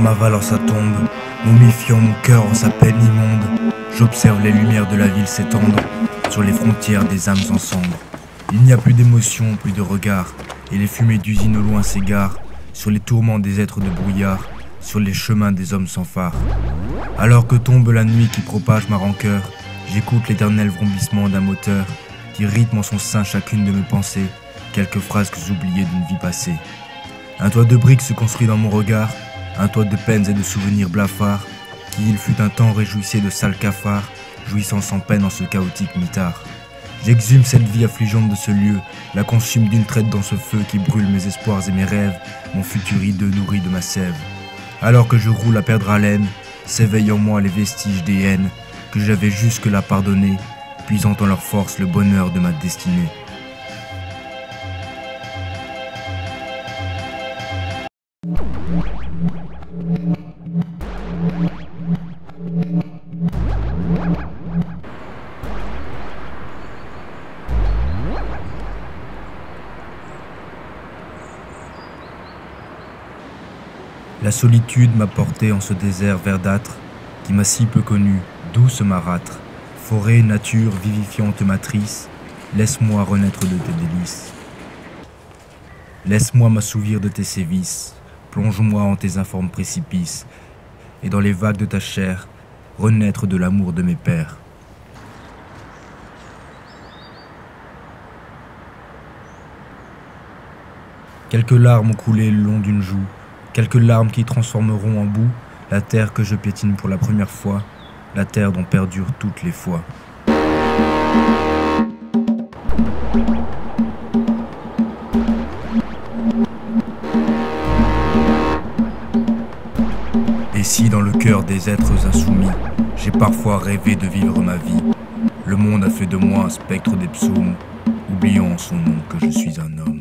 m'avalant sa tombe, momifiant mon cœur en sa peine immonde. J'observe les lumières de la ville s'étendre sur les frontières des âmes en cendres. Il n'y a plus d'émotion, plus de regard, et les fumées d'usines au loin s'égarent sur les tourments des êtres de brouillard, sur les chemins des hommes sans phare. Alors que tombe la nuit qui propage ma rancœur, j'écoute l'éternel vrombissement d'un moteur qui rythme en son sein chacune de mes pensées, quelques frasques oubliées d'une vie passée. Un toit de briques se construit dans mon regard, un toit de peines et de souvenirs blafards, qui il fut un temps réjouissait de sales cafards, jouissant sans peine en ce chaotique mitard. J'exhume cette vie affligeante de ce lieu, la consume d'une traite dans ce feu qui brûle mes espoirs et mes rêves, mon futur hideux nourri de ma sève. Alors que je roule à perdre haleine, s'éveillent en moi les vestiges des haines que j'avais jusque-là pardonnées, puisant en leur force le bonheur de ma destinée. La solitude m'a porté en ce désert verdâtre qui m'a si peu connu, douce marâtre, forêt, nature, vivifiante matrice, laisse-moi renaître de tes délices. Laisse-moi m'assouvir de tes sévices, plonge-moi en tes informes précipices, et dans les vagues de ta chair, renaître de l'amour de mes pères. Quelques larmes ont coulé le long d'une joue, quelques larmes qui transformeront en boue la terre que je piétine pour la première fois, la terre dont perdurent toutes les fois. Et si dans le cœur des êtres insoumis, j'ai parfois rêvé de vivre ma vie, le monde a fait de moi un spectre des psaumes, oubliant en son nom que je suis un homme.